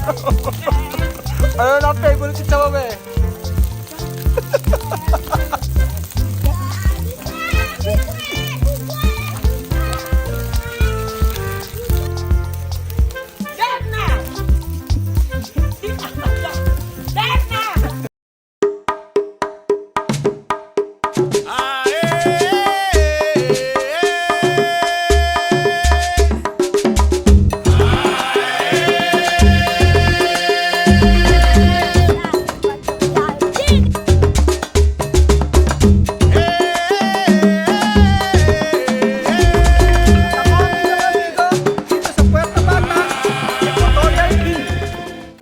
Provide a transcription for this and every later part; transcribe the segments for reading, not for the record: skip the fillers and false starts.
Ano na ang favorite si Chamame?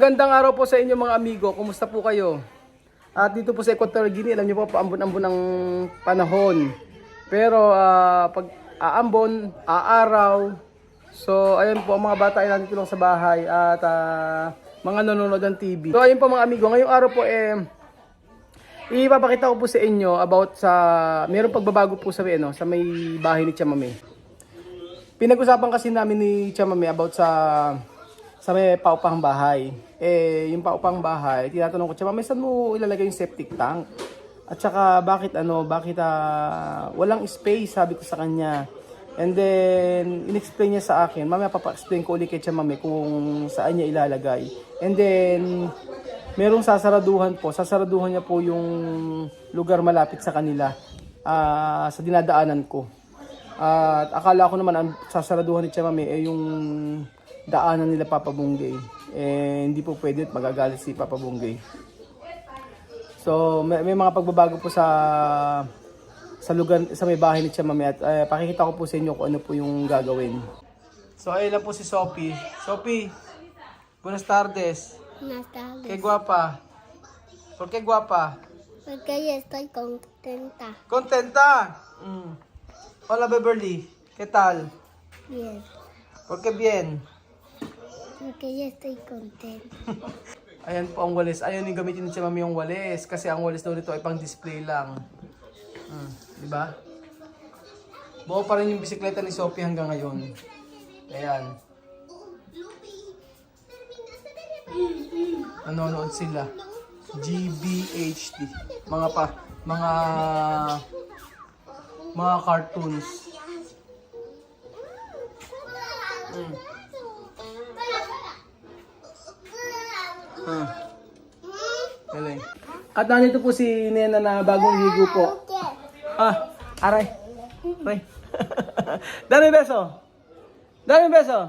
Magandang araw po sa inyo mga amigo. Kumusta po kayo? At dito po sa Equatorial Guinea, alam niyo po, paambon-ambon ang panahon. Pero pag aambon, aaraw. So ayun po, ang mga bata ay nandito lang sa bahay at mga nanonood ng TV. So ayun po mga amigo, ngayong araw po ipapakita ko po sa inyo about sa mayroong pagbabago po sa may bahay ni Chamame. Pinag-usapan kasi namin ni Chamame about sa may paupahang bahay. Yung paupahang bahay, tinatanong ko, Chamame, saan mo ilalagay yung septic tank? At saka, bakit walang space, sabi ko sa kanya. And then, in-explain niya sa akin. Mamaya papa-explain ko ulit kay Chamame kung saan niya ilalagay. And then, merong sasaraduhan po. Sasaraduhan niya po yung lugar malapit sa kanila. Sa dinadaanan ko. At akala ko naman, ang sasaraduhan ni Chamame yung daanan nila Papa Bunggay. Hindi po pwede at magagalit si Papa Bunggay. So may mga pagbabago po sa lugar, sa may bahay ni Chamame at pakikita ko po sa inyo kung ano po yung gagawin. So ayun lang po si Sophie. Sophie, buenas tardes. Buenas tardes. Qué guapa. ¿Por qué guapa? Porque yo estoy contenta. Contenta. Hola Beverly, ¿qué tal? Bien. ¿Por qué bien? Porque yo estoy contenta. Ayan po ang walis. Ayaw yung gamitin ni Chamame yung walis. Kasi ang walis daw nito ay pang display lang. Diba? Buo pa rin yung bisikleta ni Sophie hanggang ngayon. Ayan. Nanonood sila. GBHD. Mga cartoons. Galing. At nandito po si Nena na bagong ligo po. Aray. Dami beso. Dami beso.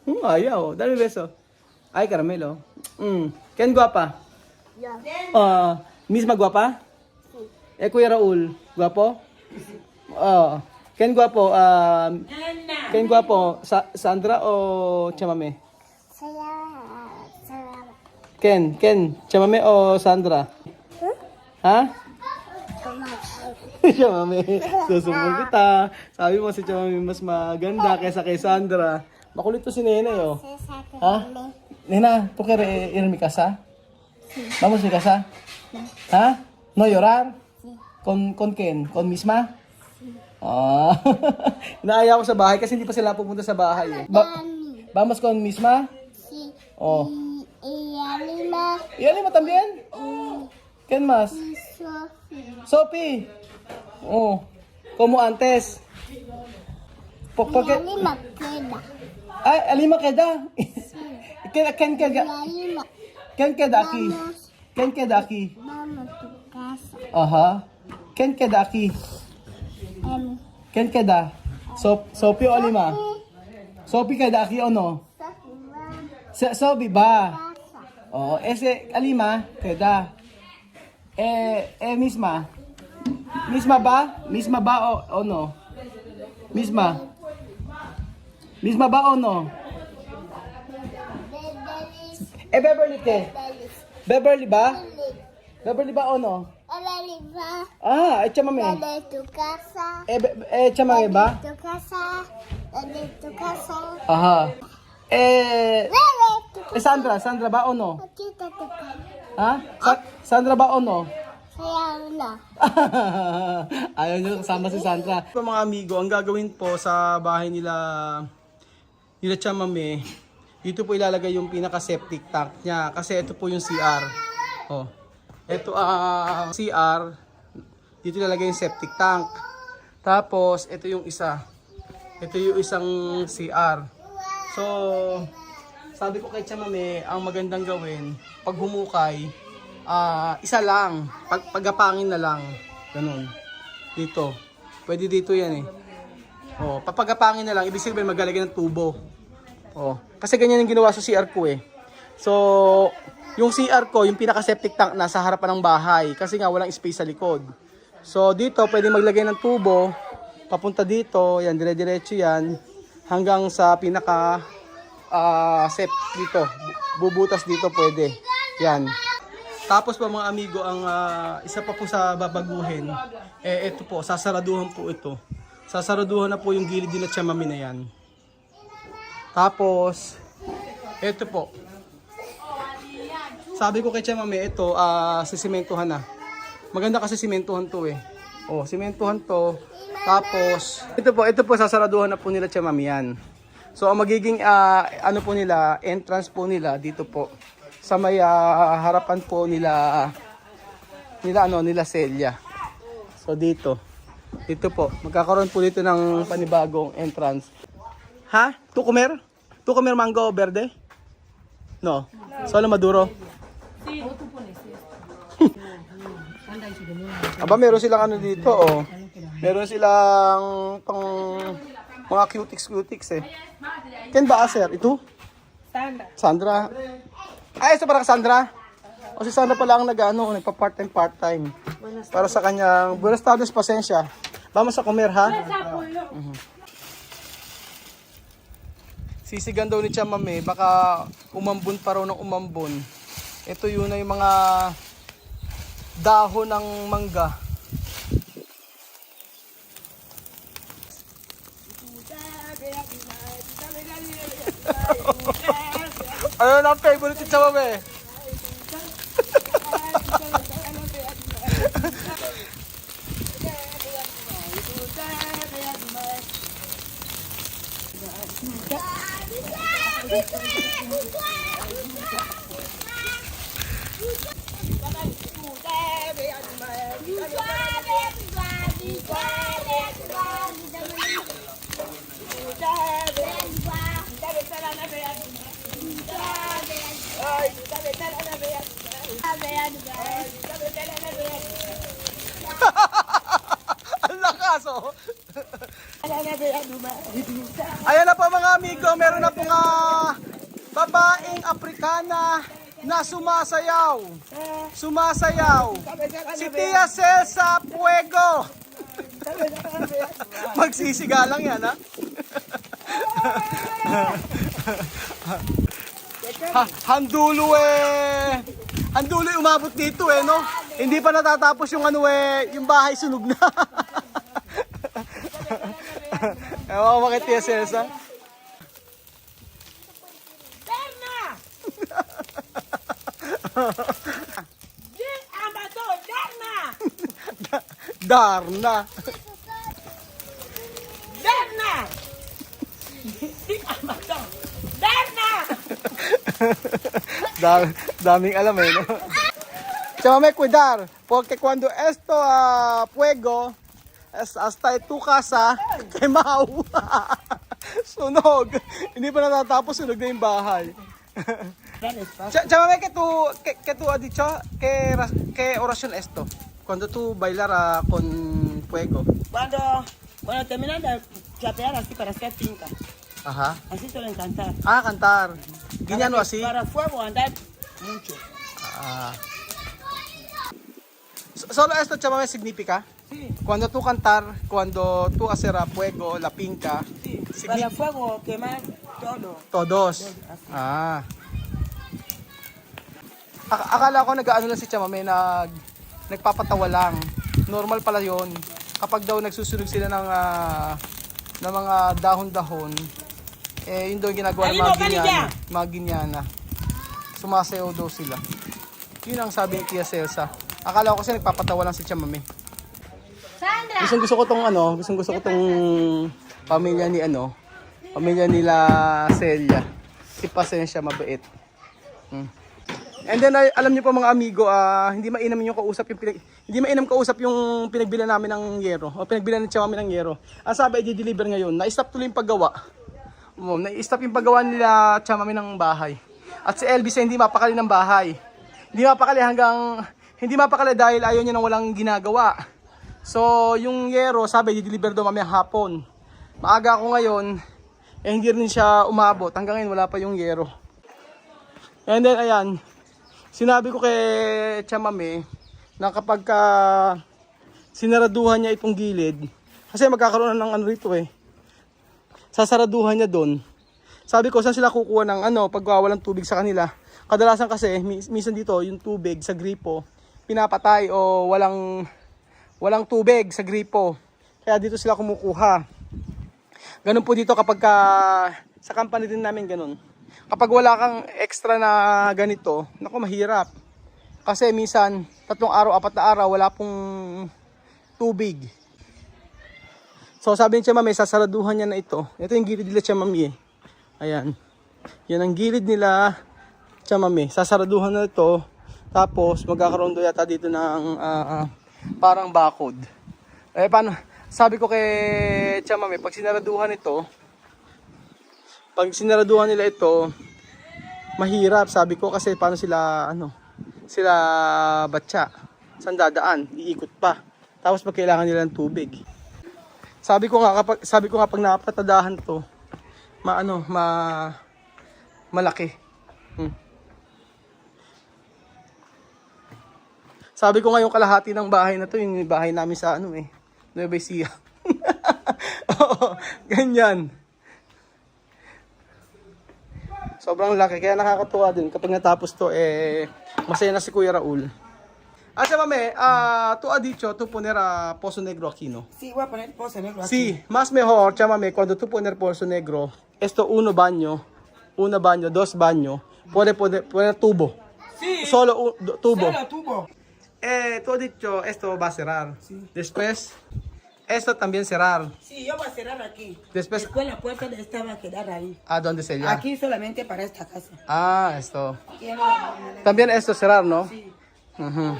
Ayaw. Dami beso. Ay, caramelo. Ken guapa? Miss Maguapa? Kuya Raul, guapo? Ken guapo? Ken guapo? Sandra o Chamame? Ken, Chamame o Sandra? Ha? Chamame, susumbong kita. Sabi mo si Chamame mas maganda kaysa kay Sandra. Makulit to si Nena yo. Ha? Nena, ¿por qué ir a mi casa? ¿Vamos a mi casa? ¿Ha? ¿No llorar? ¿Con quién? ¿Con misma? Inaaya ko sa bahay kasi hindi pa sila pupunta sa bahay. Vamos con misma? Sí. Oh. Y Alima. ¿Y Alima también? ¿Quién más? Y Sophie. Sophie. Oh. Como antes. ¿Por Y qué? Alima queda. Ay, Alima queda. ¿Quién queda? Y Alima. ¿Quién queda aquí? ¿Quién queda aquí? Vamos a tu casa. Ajá. ¿Quién queda aquí? ¿Quién queda? Sophie o Alima? Sophie queda aquí o no? Sophie ba? Oh, ese Alima queda. Misma. Misma ba? Misma ba o no? Misma. Misma ba o no? Beverly ke? Beverly ba? Beverly ba o no? Alima. Chamame. De tu casa. Chamame ba? De tu casa. De tu casa. Aha. De tu casa. Sandra ba o no? Aquí está tu casa. Ha? Sandra ba o no? Kaya na. Ayaw nyo kasama si Sandra. Mga amigo, ang gagawin po sa bahay nila Chamame, dito po ilalagay yung pinaka-septic tank niya. Kasi ito po yung CR. Oh. Ito CR. Dito ilalagay yung septic tank. Tapos, ito yung isa. Ito yung isang CR. So, sabi ko kay Chamame, ang magandang gawin, pag humukay, isa lang. Pagapangin na lang. Ganun. Dito. Pwede dito yan eh. Oh, papagapangin na lang, ibig sabihin maglalagay ng tubo. Oh, kasi ganyan yung ginawa sa CR ko eh. So, yung CR ko, yung pinaka-septic tank nasa harapan ng bahay kasi nga walang space sa likod. So, dito pwede maglagay ng tubo papunta dito, yan dire-diretso yan hanggang sa pinaka dito. Bubutas dito pwede. Yan. Tapos pa mga amigo, ang isa pa po sa babaguhin, ito po, sasaraduhan po ito. Sasaraduhan na po yung gilid din at Chamame na yan. Tapos, ito po. Sabi ko kay Chamame, ito, sisimentuhan na. Maganda kasi simentuhan to eh. Oh, simentuhan to. Tapos, ito po, sasaraduhan na po nila Chamame yan. So, ang magiging, ano po nila, entrance po nila, dito po. Sa may harapan po nila Celia. So, dito po, magkakaroon po dito ng panibagong entrance. Ha? Tukumer? Tukumer mango verde? No. Solo maduro? Aba, meron silang ano dito, oh. Meron silang pang mga cutics eh. Ken ba, sir? Ito? Sandra. Ay, ito para Sandra? O si Sandra pala ang nagpa-part-time. Para sa kanyang, buenas tardes, pasensya. Vamos sa comer, ha? Sisigan daw ni Chamame, baka umambon pa raw ng umambon. Ito yun na yung mga dahon ng mangga. Ano na ang favorite ni Chamame? Ang lakas, oh. Ayan na po mga amigo, meron na pong babaeng Afrikana na sumasayaw. Si Tia Celsa Puego. Magsisiga lang yan, ha? Handulo umabot dito eh, no? Hindi pa natatapos yung yung bahay sunog na. Ewan ko bakit Tia Celsa. Darna. Daming alam eh, no? Chamame, cuidar, porque cuando esto fuego hasta tu casa, quemao. Sunog. Hindi pa natatapos, sunog na yung bahay. Chamame, que tu has dicho que oración esto? Cuando tú bailar con fuego. Cuando terminan de chapear así para hacer finca. Ajá. Así suelen cantar. Cantar. Guiñano así. Para fuego andar mucho. Solo esto, Chamame, significa? Sí. Cuando tú cantar, cuando tú hacer fuego, la pinca, Sí. Para fuego quemar todo. todos. Akala ko nag-ano lang si Chamame, nagpapatawa lang. Normal pala yon. Kapag daw nagsusunog sila ng mga dahon-dahon, yun daw yung ginagawa ng mga ginyana. Sumasayaw daw sila. Yun ang sabi ni Tia Celsa. Akala ko kasi nagpapatawa lang si Chamame. Sandra! Gusto ko tong pamilya nila Celia. Si Si Pasensya, mabait. And then alam niyo po mga amigo, hindi mainam yung kausap hindi mainam kausap yung pinagbilan namin ng yero o pinagbilan ni Chama ng yero. Ang sabi i-deliver ngayon. Na-stop tuloy yung paggawa. Na-stop yung paggawa nila Chama ng bahay. At si Elvis hindi mapakali ng bahay. Hindi mapakali dahil ayaw niya nang walang ginagawa. So yung yero sabi i-deliver daw mamayang hapon. Maaga ako ngayon, hindi rin siya umabot. Hanggang ngayon wala pa yung yero. And then ayan, sinabi ko kay Chamame na kapag sinaraduhan niya itong gilid, kasi magkakaroon na ng ano rito sasaraduhan niya doon. Sabi ko, saan sila kukuha ng pag walang tubig sa kanila? Kadalasan kasi, minsan dito, yung tubig sa gripo, pinapatay o walang tubig sa gripo. Kaya dito sila kumukuha. Ganun po dito kapag sa company din namin ganun. Kapag wala kang extra na ganito, naku mahirap. Kasi minsan, 3 araw, 4 na araw, wala pong tubig. So sabi ni Chamame, sasaraduhan niya na ito. Ito yung gilid nila Chamame. Ayan. Yan ang gilid nila Chamame. Sasaraduhan na ito. Tapos magkakaroon doon yata dito ng parang bakod. Paano? Sabi ko kay Chamame, pag sinaraduhan nila ito, mahirap. Sabi ko kasi paano sila batya. Saan dadaan? Iikot pa. Tapos pag kailangan nila ng tubig. Sabi ko nga pag napatadahan to, malaki. Sabi ko nga yung kalahati ng bahay na to, yung bahay namin sa Nueva Ecija. Oo, ganyan. Sobrang laki, kaya nakakatuwa din kapag natapos to, masaya na si Kuya Raul. Chamame, tú has dicho tú poner pozo negro aquí, ¿no? Sí, voy a poner pozo negro aquí. Sí, más mejor, Chamame, cuando tú poner pozo negro, esto uno baño, 2 baño, puede poner tubo. Sí. Solo tubo. Solo tubo. Tú has dicho esto va a cerrar. Sí. Después, esto también cerrar. Sí, yo voy a cerrar aquí. Después, la puerta de esta va a quedar ahí. ¿a dónde sería? Aquí solamente para esta casa. Esto. Aquí no, También esto cerrar, ¿no? sí. Ujú.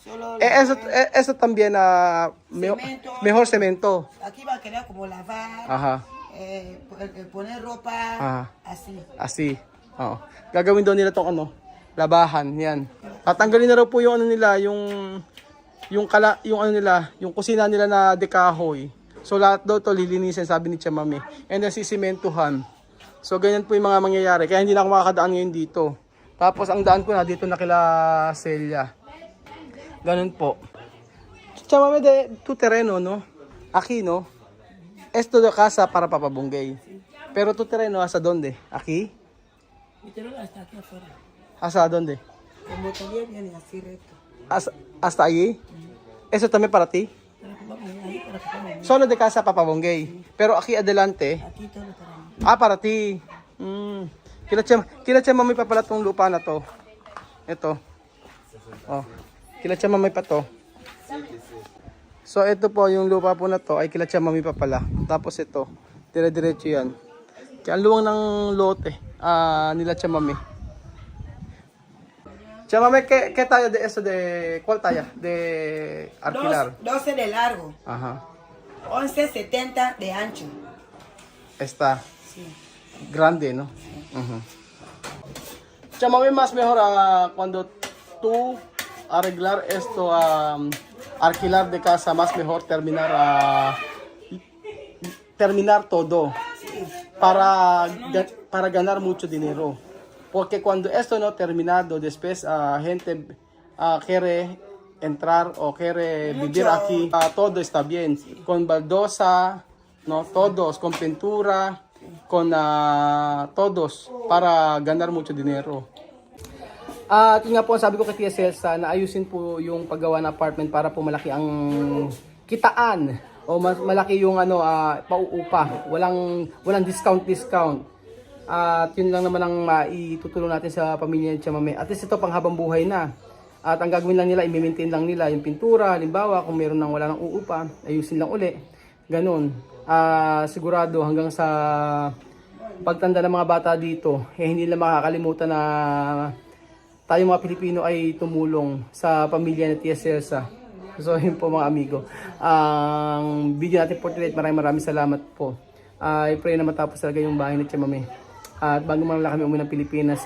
Solo Eso también, Cemento. mejor cemento. aquí va a quedar como lavar, Aha. poner ropa, Aha. así. Así. Oo. Gagawin daw nila tong labahan, yan. Tatanggalin na raw po yung yung kusina nila na dekahoy. So lahat daw to lilinisin, sabi ni Chamame. And then sisimentuhan. So ganyan po yung mga mangyayari. Kaya hindi na ako makakadaan ngayon dito. Tapos ang daan ko na dito na kila Celia. Ganun po. Chamame de tu terreno, ¿no? Aquí, ¿no? Esto de casa para Papa Bungay. Pero tu terreno hasta dónde? Aquí? Mi terreno está aquí afuera. ¿Hasta dónde? Como todavía viene así recto. Hasta allí? ¿Eso también para ti? Para que vamos ahí, para que vamos. Solo de casa Papa Bungay. Pero aquí adelante, Aquí todo para mí. para ti. Kila Chamame pa pala tong lupa na to. Ito. Kila Chamame pa to. So ito po yung lupa po na to ay kila Chamame pa pala. Tapos ito, dire-diretso yan. Kaya ang luwang ng lote nila Chamame. Chamame, ¿qué talla de eso de cuál talla de alquilar? 12 de largo, Ajá. 11.70 de ancho. Está Sí. grande, ¿no? Chamame, más mejor cuando tú arreglar esto, alquilar de casa, más mejor terminar todo para ganar mucho dinero. Porque cuando esto no terminado, después gente quiere entrar o quiere vivir aquí, todo está bien. Con baldosa, no, todos, con pintura, con todos, para ganar mucho dinero. At yun nga po, sabi ko kay Tia Celsa na ayusin po yung paggawa ng apartment para po malaki ang kitaan o malaki yung pauupa. Walang discount. At yun lang naman ang maitutulong natin sa pamilya ni Chamame. At least ito pang habang buhay na. At ang gagawin lang nila, i-maintain lang nila yung pintura. Halimbawa, kung meron nang wala nang uupa, ayusin lang uli. Ganun. Sigurado hanggang sa pagtanda ng mga bata dito, hindi nila makakalimutan na tayong mga Pilipino ay tumulong sa pamilya ni Tia Celsa. So yun po mga amigo. Ang video natin for today, maraming salamat po. I pray na matapos talaga yung bahay ni Tia Mami. At bago man lang kami umuwi ng Pilipinas,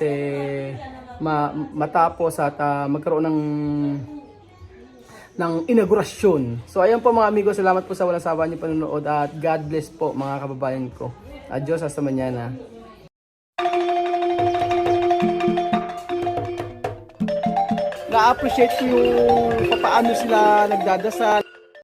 matapos at magkaroon ng inaugurasyon. So ayan po mga amigo, salamat po sa walang sawa niyo panonood at God bless po mga kababayan ko. Adios, hasta mañana. Na-appreciate ko yung paano sila nagdadasal.